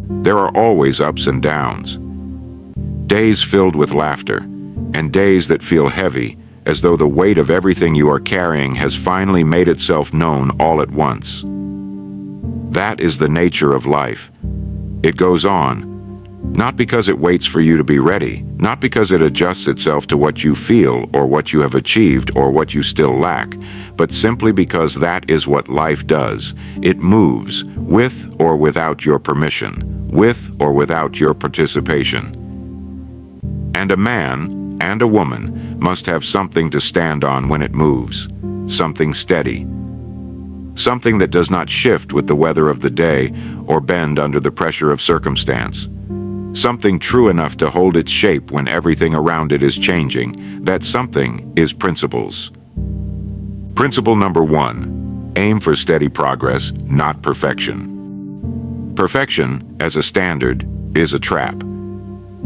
There are always ups and downs. Days filled with laughter, and days that feel heavy, as though the weight of everything you are carrying has finally made itself known all at once. That is the nature of life. It goes on, not because it waits for you to be ready, not because it adjusts itself to what you feel or what you have achieved or what you still lack, but simply because that is what life does. It moves, with or without your permission, with or without your participation. And a man and a woman must have something to stand on when it moves, something steady, something that does not shift with the weather of the day or bend under the pressure of circumstance, something true enough to hold its shape when everything around it is changing. That something is principles. Principle number 1, aim for steady progress, not perfection. Perfection, as a standard, is a trap.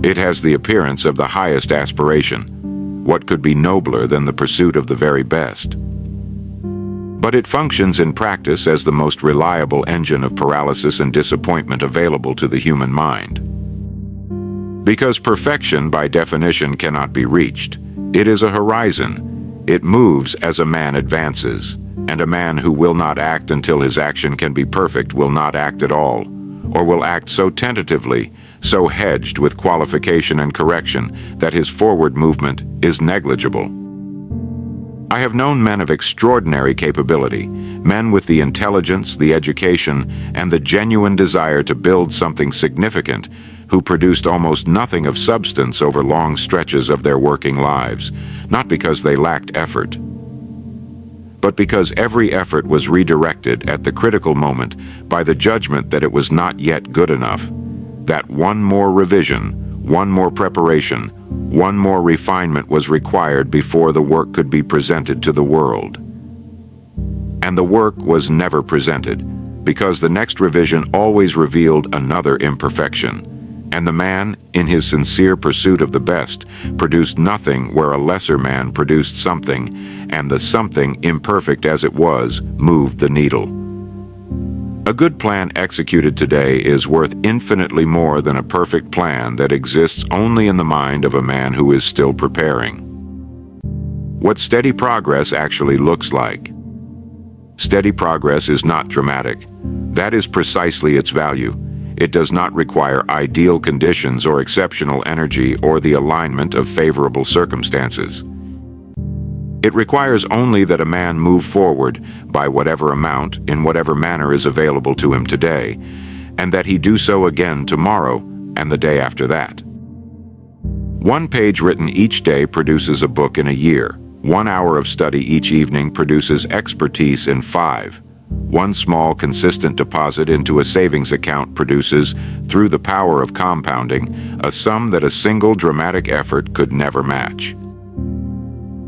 It has the appearance of the highest aspiration. What could be nobler than the pursuit of the very best? But it functions in practice as the most reliable engine of paralysis and disappointment available to the human mind. Because perfection, by definition, cannot be reached. It is a horizon. It moves as a man advances, and a man who will not act until his action can be perfect will not act at all, or will act so tentatively, so hedged with qualification and correction that his forward movement is negligible. I have known men of extraordinary capability, men with the intelligence, the education, and the genuine desire to build something significant, who produced almost nothing of substance over long stretches of their working lives, not because they lacked effort, but because every effort was redirected at the critical moment by the judgment that it was not yet good enough, that one more revision, one more preparation, one more refinement was required before the work could be presented to the world. And the work was never presented, because the next revision always revealed another imperfection, and the man, in his sincere pursuit of the best, produced nothing where a lesser man produced something, and the something, imperfect as it was, moved the needle. A good plan executed today is worth infinitely more than a perfect plan that exists only in the mind of a man who is still preparing. What steady progress actually looks like. Steady progress is not dramatic. That is precisely its value. It does not require ideal conditions or exceptional energy or the alignment of favorable circumstances. It requires only that a man move forward by whatever amount, in whatever manner is available to him today, and that he do so again tomorrow and the day after that. One page written each day produces a book in a year. 1 hour of study each evening produces expertise in 5. One small, consistent deposit into a savings account produces, through the power of compounding, a sum that a single dramatic effort could never match.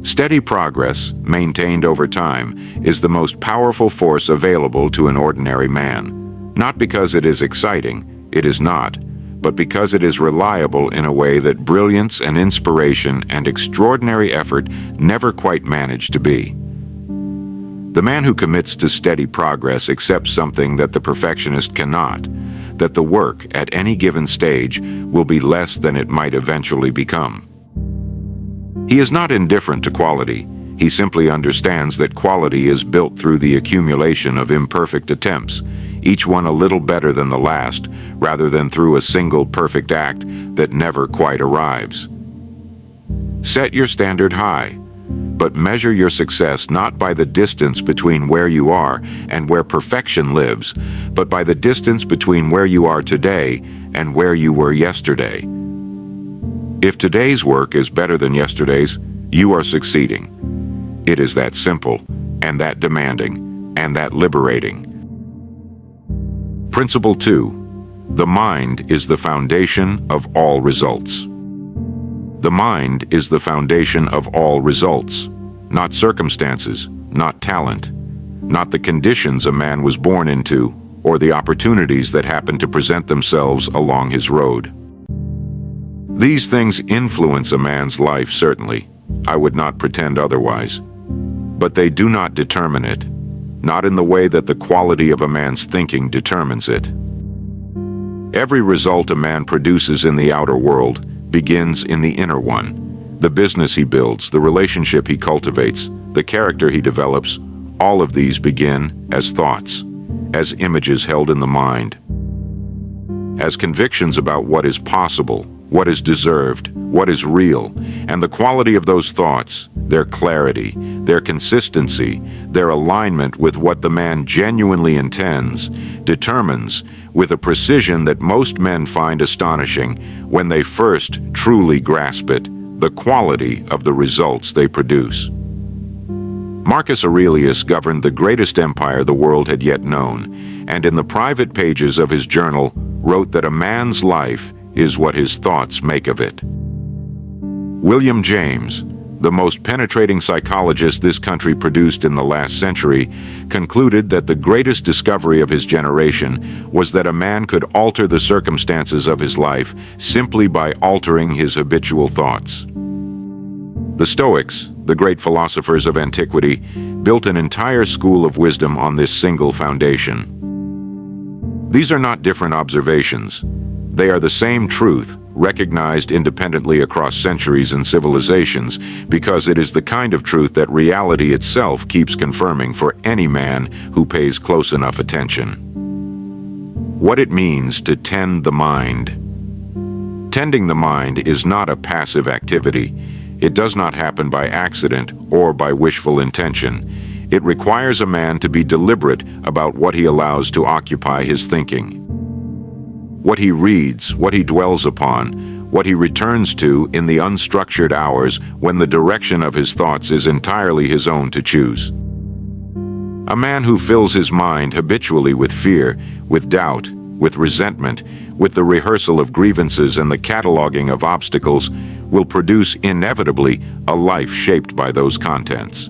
Steady progress, maintained over time, is the most powerful force available to an ordinary man. Not because it is exciting, it is not, but because it is reliable in a way that brilliance and inspiration and extraordinary effort never quite manage to be. The man who commits to steady progress accepts something that the perfectionist cannot, that the work, at any given stage, will be less than it might eventually become. He is not indifferent to quality. He simply understands that quality is built through the accumulation of imperfect attempts, each one a little better than the last, rather than through a single perfect act that never quite arrives. Set your standard high, but measure your success not by the distance between where you are and where perfection lives, but by the distance between where you are today and where you were yesterday. If today's work is better than yesterday's, you are succeeding. It is that simple, and that demanding, and that liberating. Principle 2. The mind is the foundation of all results. The mind is the foundation of all results, not circumstances, not talent, not the conditions a man was born into, or the opportunities that happen to present themselves along his road. These things influence a man's life, certainly. I would not pretend otherwise. But they do not determine it, not in the way that the quality of a man's thinking determines it. Every result a man produces in the outer world begins in the inner one. The business he builds, the relationship he cultivates, the character he develops, all of these begin as thoughts, as images held in the mind, as convictions about what is possible, what is deserved, what is real, and the quality of those thoughts, their clarity, their consistency, their alignment with what the man genuinely intends, determines, with a precision that most men find astonishing when they first truly grasp it, the quality of the results they produce. Marcus Aurelius governed the greatest empire the world had yet known, and in the private pages of his journal wrote that a man's life is what his thoughts make of it. William James, the most penetrating psychologist this country produced in the last century, concluded that the greatest discovery of his generation was that a man could alter the circumstances of his life simply by altering his habitual thoughts. The Stoics, the great philosophers of antiquity, built an entire school of wisdom on this single foundation. These are not different observations. They are the same truth, recognized independently across centuries and civilizations, because it is the kind of truth that reality itself keeps confirming for any man who pays close enough attention. What it means to tend the mind. Tending the mind is not a passive activity. It does not happen by accident or by wishful intention. It requires a man to be deliberate about what he allows to occupy his thinking. What he reads, what he dwells upon, what he returns to in the unstructured hours when the direction of his thoughts is entirely his own to choose. A man who fills his mind habitually with fear, with doubt, with resentment, with the rehearsal of grievances and the cataloging of obstacles, will produce inevitably a life shaped by those contents.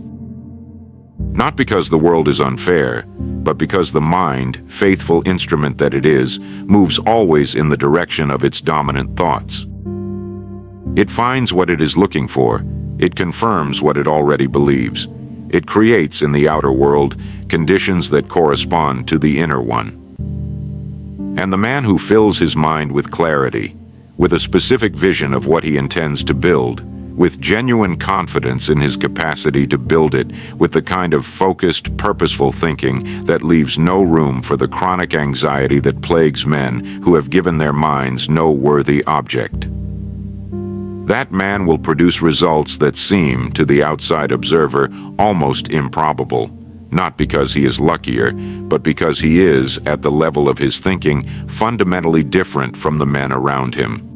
Not because the world is unfair, but because the mind, faithful instrument that it is, moves always in the direction of its dominant thoughts. It finds what it is looking for. It confirms what it already believes. It creates in the outer world conditions that correspond to the inner one. And the man who fills his mind with clarity, with a specific vision of what he intends to build, with genuine confidence in his capacity to build it, with the kind of focused, purposeful thinking that leaves no room for the chronic anxiety that plagues men who have given their minds no worthy object. That man will produce results that seem, to the outside observer, almost improbable, not because he is luckier, but because he is, at the level of his thinking, fundamentally different from the men around him.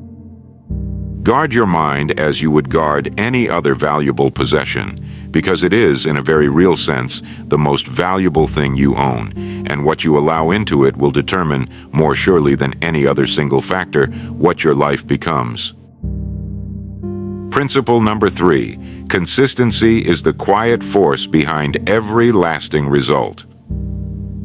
Guard your mind as you would guard any other valuable possession, because it is, in a very real sense, the most valuable thing you own, and what you allow into it will determine, more surely than any other single factor, what your life becomes. Principle number 3, consistency is the quiet force behind every lasting result.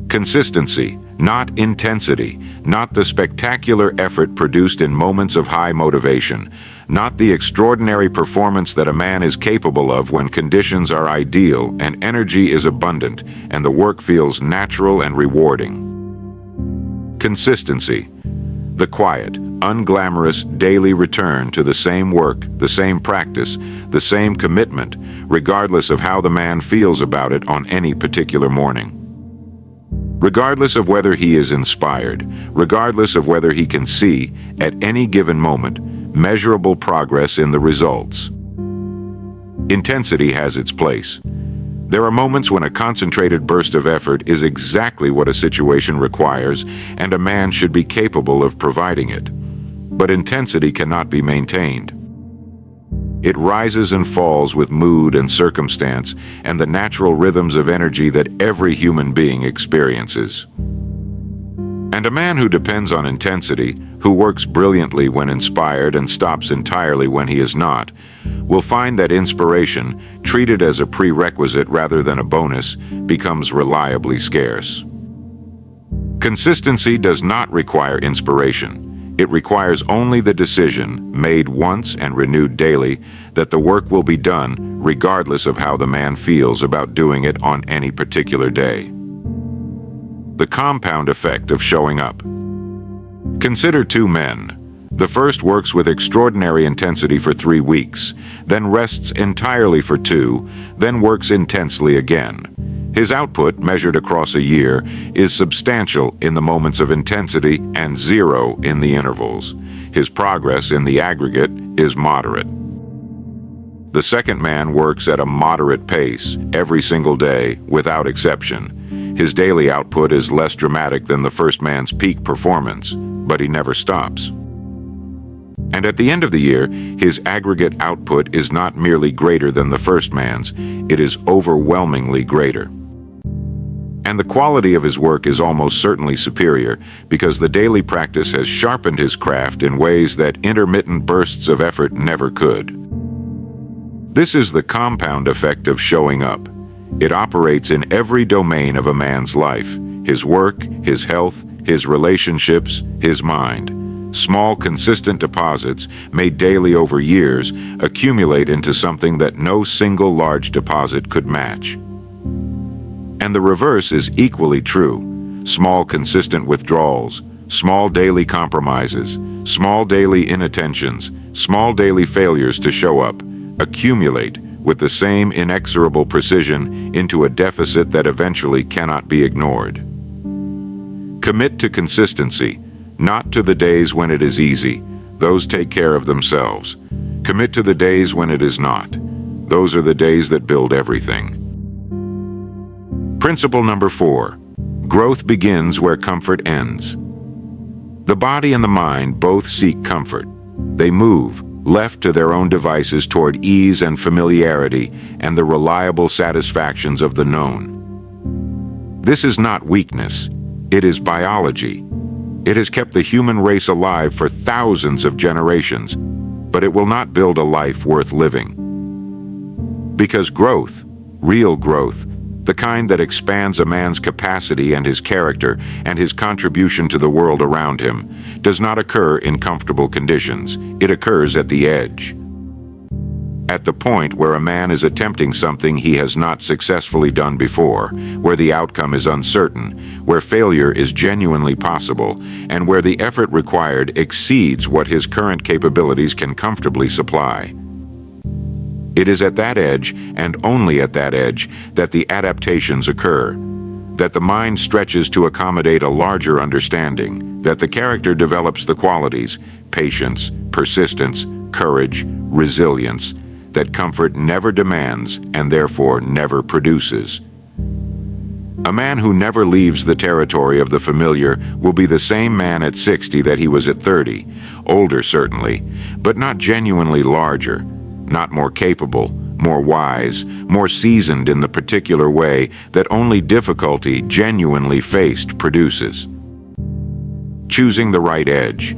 Consistency, not intensity, not the spectacular effort produced in moments of high motivation, not the extraordinary performance that a man is capable of when conditions are ideal and energy is abundant and the work feels natural and rewarding. Consistency, the quiet, unglamorous daily return to the same work, the same practice, the same commitment, regardless of how the man feels about it on any particular morning. Regardless of whether he is inspired, regardless of whether he can see, at any given moment, measurable progress in the results. Intensity has its place. There are moments when a concentrated burst of effort is exactly what a situation requires, and a man should be capable of providing it. But intensity cannot be maintained. It rises and falls with mood and circumstance and the natural rhythms of energy that every human being experiences. And a man who depends on intensity, who works brilliantly when inspired and stops entirely when he is not, will find that inspiration, treated as a prerequisite rather than a bonus, becomes reliably scarce. Consistency does not require inspiration. It requires only the decision, made once and renewed daily, that the work will be done regardless of how the man feels about doing it on any particular day. The compound effect of showing up. Consider two men. The first works with extraordinary intensity for 3 weeks, then rests entirely for 2, then works intensely again. His output, measured across a year, is substantial in the moments of intensity and 0 in the intervals. His progress in the aggregate is moderate. The second man works at a moderate pace every single day, without exception. His daily output is less dramatic than the first man's peak performance, but he never stops. And at the end of the year, his aggregate output is not merely greater than the first man's, it is overwhelmingly greater. And the quality of his work is almost certainly superior because the daily practice has sharpened his craft in ways that intermittent bursts of effort never could. This is the compound effect of showing up. It operates in every domain of a man's life: his work, his health, his relationships, his mind. Small, consistent deposits, made daily over years, accumulate into something that no single large deposit could match. And the reverse is equally true. Small, consistent withdrawals, small daily compromises, small daily inattentions, small daily failures to show up, accumulate with the same inexorable precision into a deficit that eventually cannot be ignored. Commit to consistency. Not to the days when it is easy. Those take care of themselves. Commit to the days when it is not. Those are the days that build everything. Principle number 4. Growth begins where comfort ends. The body and the mind both seek comfort. They move, left to their own devices, toward ease and familiarity and the reliable satisfactions of the known. This is not weakness. It is biology. It has kept the human race alive for thousands of generations, but it will not build a life worth living. Because growth, real growth, the kind that expands a man's capacity and his character and his contribution to the world around him, does not occur in comfortable conditions. It occurs at the edge. At the point where a man is attempting something he has not successfully done before, where the outcome is uncertain, where failure is genuinely possible, and where the effort required exceeds what his current capabilities can comfortably supply. It is at that edge, and only at that edge, that the adaptations occur, that the mind stretches to accommodate a larger understanding, that the character develops the qualities, patience, persistence, courage, resilience, that comfort never demands and therefore never produces. A man who never leaves the territory of the familiar will be the same man at 60 that he was at 30, older certainly, but not genuinely larger, not more capable, more wise, more seasoned in the particular way that only difficulty genuinely faced produces. Choosing the right edge.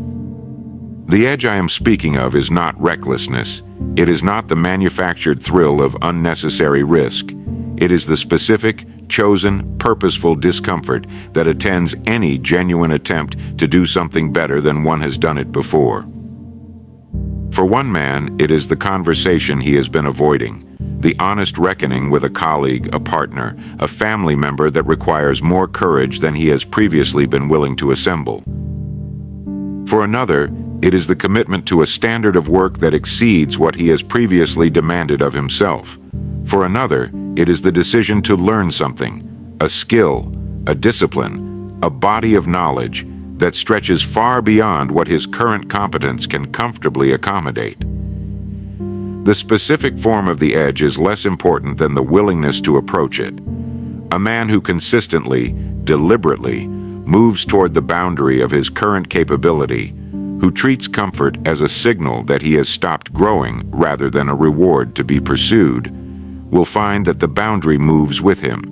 The edge I am speaking of is not recklessness. It is not the manufactured thrill of unnecessary risk. It is the specific, chosen, purposeful discomfort that attends any genuine attempt to do something better than one has done it before. For one man, it is the conversation he has been avoiding, the honest reckoning with a colleague, a partner, a family member that requires more courage than he has previously been willing to assemble. For another, it is the commitment to a standard of work that exceeds what he has previously demanded of himself. For another, it is the decision to learn something, a skill, a discipline, a body of knowledge that stretches far beyond what his current competence can comfortably accommodate. The specific form of the edge is less important than the willingness to approach it. A man who consistently, deliberately, moves toward the boundary of his current capability, who treats comfort as a signal that he has stopped growing rather than a reward to be pursued, will find that the boundary moves with him.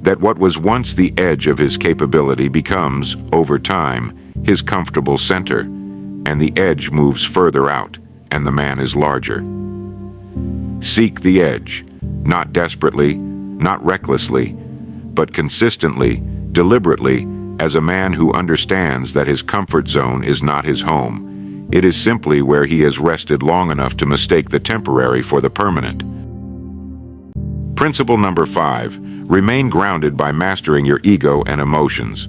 That what was once the edge of his capability becomes, over time, his comfortable center, and the edge moves further out, and the man is larger. Seek the edge, not desperately, not recklessly, but consistently, deliberately, as a man who understands that his comfort zone is not his home. It is simply where he has rested long enough to mistake the temporary for the permanent. Principle number 5, remain grounded by mastering your ego and emotions.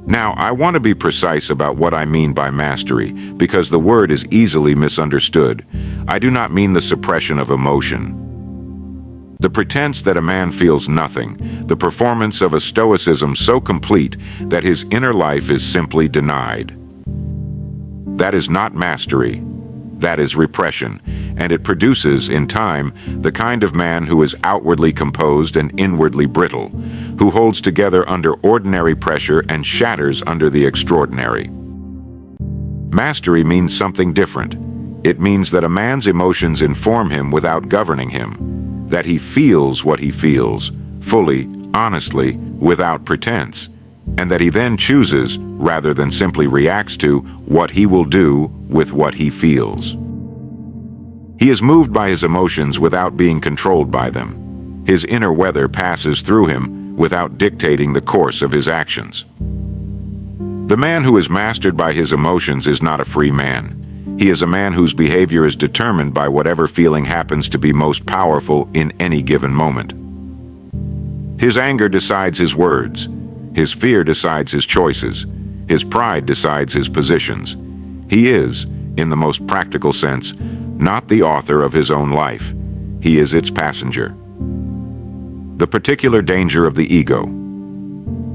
Now, I want to be precise about what I mean by mastery, because the word is easily misunderstood. I do not mean the suppression of emotion. The pretense that a man feels nothing, the performance of a stoicism so complete that his inner life is simply denied. That is not mastery. That is repression, and it produces, in time, the kind of man who is outwardly composed and inwardly brittle, who holds together under ordinary pressure and shatters under the extraordinary. Mastery means something different. It means that a man's emotions inform him without governing him, that he feels what he feels, fully, honestly, without pretense, and that he then chooses, rather than simply reacts to, what he will do with what he feels. He is moved by his emotions without being controlled by them. His inner weather passes through him without dictating the course of his actions. The man who is mastered by his emotions is not a free man. He is a man whose behavior is determined by whatever feeling happens to be most powerful in any given moment. His anger decides his words. His fear decides his choices. His pride decides his positions. He is, in the most practical sense, not the author of his own life. He is its passenger. The particular danger of the ego.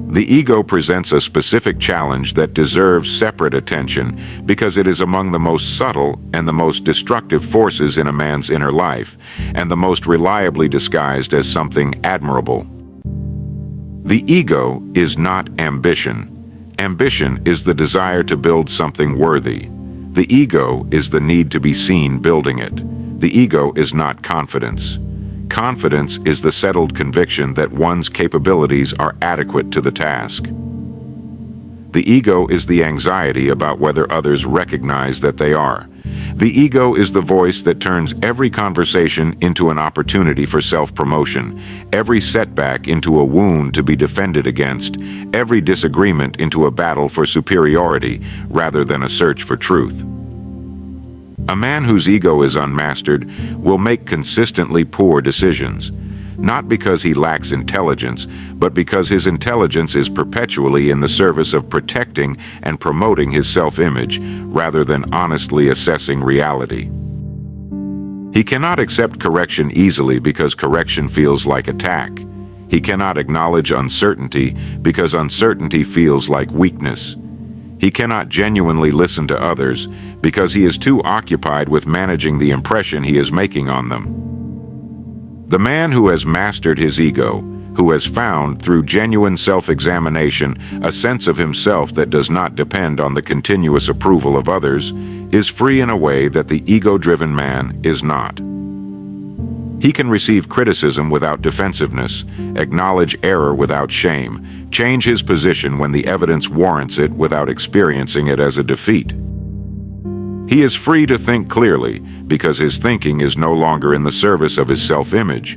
The ego presents a specific challenge that deserves separate attention because it is among the most subtle and the most destructive forces in a man's inner life, and the most reliably disguised as something admirable. The ego is not ambition. Ambition is the desire to build something worthy. The ego is the need to be seen building it. The ego is not confidence. Confidence is the settled conviction that one's capabilities are adequate to the task. The ego is the anxiety about whether others recognize that they are. The ego is the voice that turns every conversation into an opportunity for self-promotion, every setback into a wound to be defended against, every disagreement into a battle for superiority rather than a search for truth. A man whose ego is unmastered will make consistently poor decisions, not because he lacks intelligence, but because his intelligence is perpetually in the service of protecting and promoting his self-image, rather than honestly assessing reality. He cannot accept correction easily because correction feels like attack. He cannot acknowledge uncertainty because uncertainty feels like weakness. He cannot genuinely listen to others because he is too occupied with managing the impression he is making on them. The man who has mastered his ego, who has found, through genuine self-examination, a sense of himself that does not depend on the continuous approval of others, is free in a way that the ego-driven man is not. He can receive criticism without defensiveness, acknowledge error without shame, change his position when the evidence warrants it without experiencing it as a defeat. He is free to think clearly because his thinking is no longer in the service of his self-image,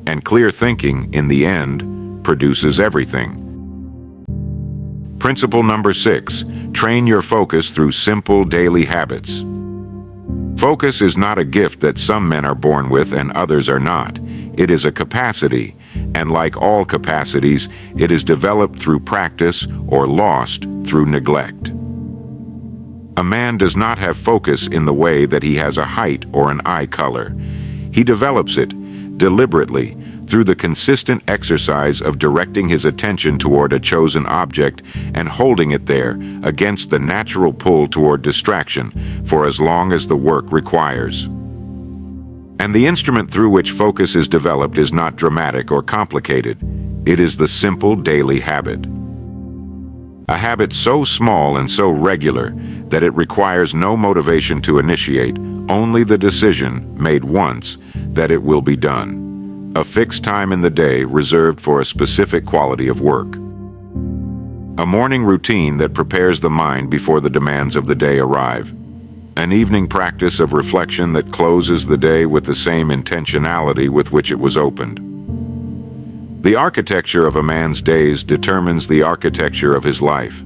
and clear thinking, in the end, produces everything. Principle number 6, train your focus through simple daily habits. Focus is not a gift that some men are born with and others are not. It is a capacity, and like all capacities, it is developed through practice or lost through neglect. A man does not have focus in the way that he has a height or an eye color. He develops it, deliberately, through the consistent exercise of directing his attention toward a chosen object and holding it there against the natural pull toward distraction for as long as the work requires. And the instrument through which focus is developed is not dramatic or complicated. It is the simple daily habit. A habit so small and so regular that it requires no motivation to initiate, only the decision, made once, that it will be done. A fixed time in the day reserved for a specific quality of work. A morning routine that prepares the mind before the demands of the day arrive. An evening practice of reflection that closes the day with the same intentionality with which it was opened. The architecture of a man's days determines the architecture of his life,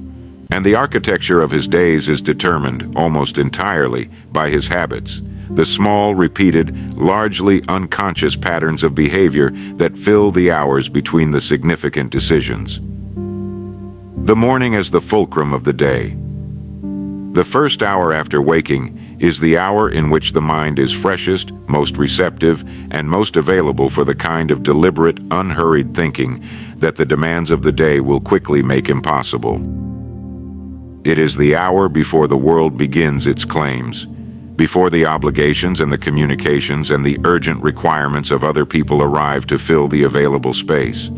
and the architecture of his days is determined almost entirely by his habits, the small, repeated, largely unconscious patterns of behavior that fill the hours between the significant decisions. The morning as the fulcrum of the day. The first hour after waking is the hour in which the mind is freshest, most receptive, and most available for the kind of deliberate, unhurried thinking that the demands of the day will quickly make impossible. It is the hour before the world begins its claims, before the obligations and the communications and the urgent requirements of other people arrive to fill the available space.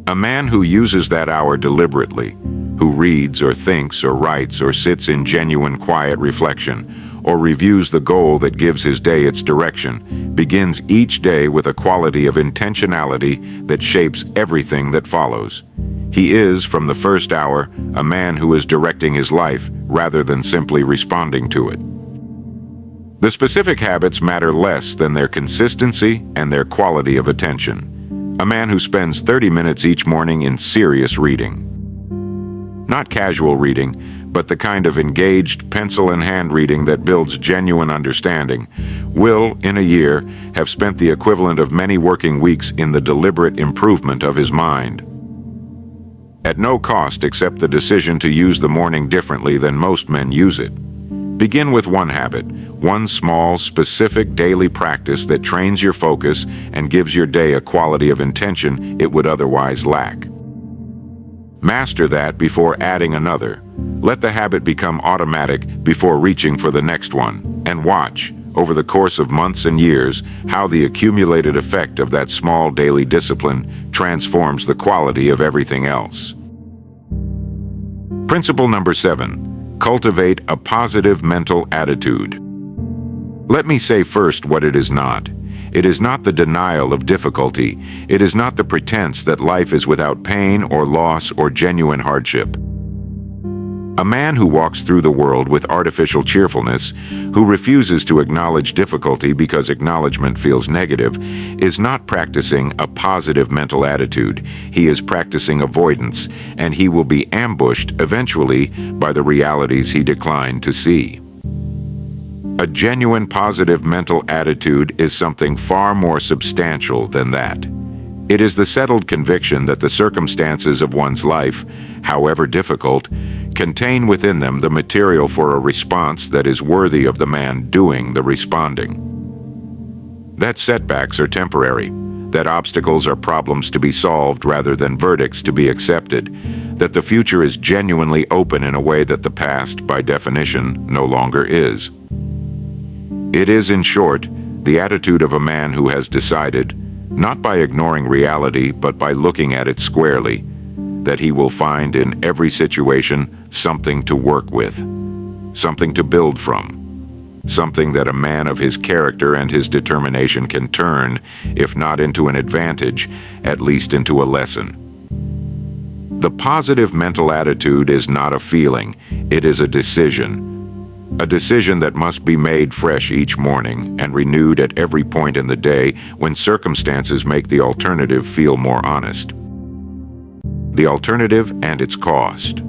A man who uses that hour deliberately, who reads or thinks or writes or sits in genuine quiet reflection, or reviews the goal that gives his day its direction, begins each day with a quality of intentionality that shapes everything that follows. He is, from the first hour, a man who is directing his life rather than simply responding to it. The specific habits matter less than their consistency and their quality of attention. A man who spends 30 minutes each morning in serious reading. Not casual reading, but the kind of engaged pencil-in-hand reading that builds genuine understanding, will, in a year, have spent the equivalent of many working weeks in the deliberate improvement of his mind. At no cost except the decision to use the morning differently than most men use it. Begin with one habit, one small, specific daily practice that trains your focus and gives your day a quality of intention it would otherwise lack. Master that before adding another. Let the habit become automatic before reaching for the next one, and watch, over the course of months and years, how the accumulated effect of that small daily discipline transforms the quality of everything else. Principle number 7. Cultivate a positive mental attitude. Let me say first what it is not. It is not the denial of difficulty. It is not the pretense that life is without pain or loss or genuine hardship. A man who walks through the world with artificial cheerfulness, who refuses to acknowledge difficulty because acknowledgement feels negative, is not practicing a positive mental attitude. He is practicing avoidance, and he will be ambushed eventually by the realities he declined to see. A genuine positive mental attitude is something far more substantial than that. It is the settled conviction that the circumstances of one's life, however difficult, contain within them the material for a response that is worthy of the man doing the responding. That setbacks are temporary, that obstacles are problems to be solved rather than verdicts to be accepted, that the future is genuinely open in a way that the past, by definition, no longer is. It is, in short, the attitude of a man who has decided, not by ignoring reality but by looking at it squarely, that he will find in every situation something to work with, something to build from, something that a man of his character and his determination can turn, if not into an advantage, at least into a lesson. The positive mental attitude is not a feeling, it is a decision. A decision that must be made fresh each morning and renewed at every point in the day when circumstances make the alternative feel more honest. The alternative and its cost.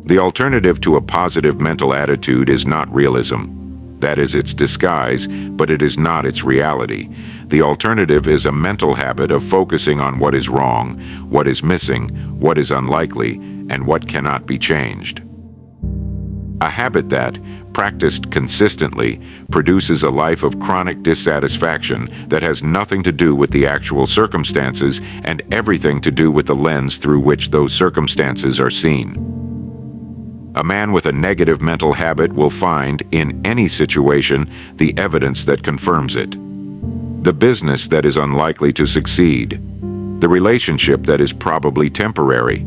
The alternative to a positive mental attitude is not realism. That is its disguise, but it is not its reality. The alternative is a mental habit of focusing on what is wrong, what is missing, what is unlikely, and what cannot be changed. A habit that, practiced consistently, produces a life of chronic dissatisfaction that has nothing to do with the actual circumstances and everything to do with the lens through which those circumstances are seen. A man with a negative mental habit will find, in any situation, the evidence that confirms it. The business that is unlikely to succeed. The relationship that is probably temporary.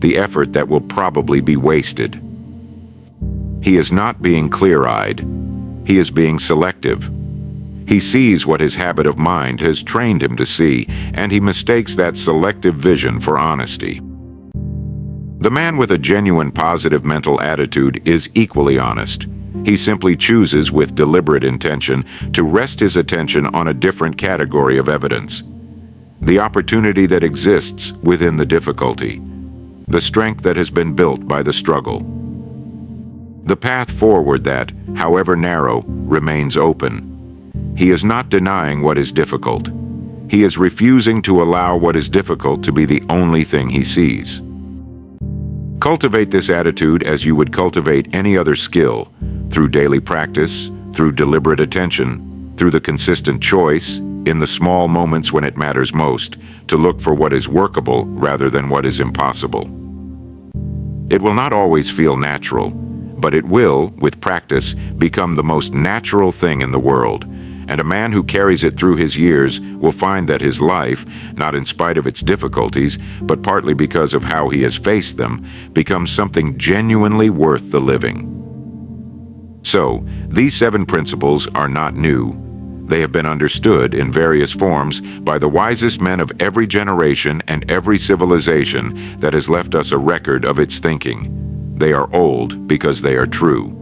The effort that will probably be wasted. He is not being clear-eyed. He is being selective. He sees what his habit of mind has trained him to see, and he mistakes that selective vision for honesty. The man with a genuine positive mental attitude is equally honest. He simply chooses with deliberate intention to rest his attention on a different category of evidence. The opportunity that exists within the difficulty. The strength that has been built by the struggle. The path forward that, however narrow, remains open. He is not denying what is difficult. He is refusing to allow what is difficult to be the only thing he sees. Cultivate this attitude as you would cultivate any other skill, through daily practice, through deliberate attention, through the consistent choice, in the small moments when it matters most, to look for what is workable rather than what is impossible. It will not always feel natural, but it will, with practice, become the most natural thing in the world, and a man who carries it through his years will find that his life, not in spite of its difficulties, but partly because of how he has faced them, becomes something genuinely worth the living. So, these 7 principles are not new. They have been understood in various forms by the wisest men of every generation and every civilization that has left us a record of its thinking. They are old because they are true.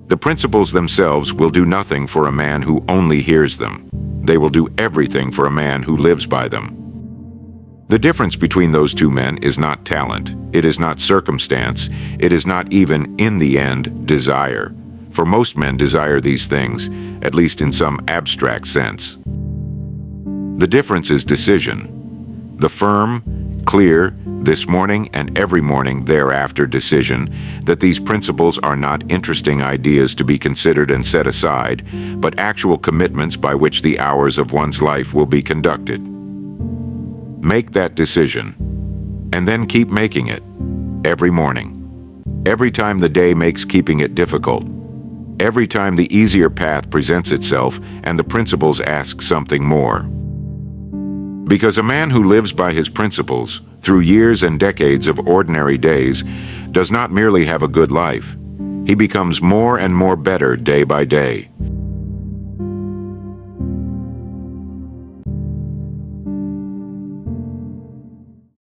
The principles themselves will do nothing for a man who only hears them. They will do everything for a man who lives by them. The difference between those 2 men is not talent, it is not circumstance, it is not even, in the end, desire. For most men desire these things, at least in some abstract sense. The difference is decision. The firm, clear, this morning and every morning thereafter decision that these principles are not interesting ideas to be considered and set aside, but actual commitments by which the hours of one's life will be conducted. Make that decision, and then keep making it, every morning. Every time the day makes keeping it difficult. Every time the easier path presents itself and the principles ask something more. Because a man who lives by his principles, through years and decades of ordinary days, does not merely have a good life. He becomes more and more better day by day.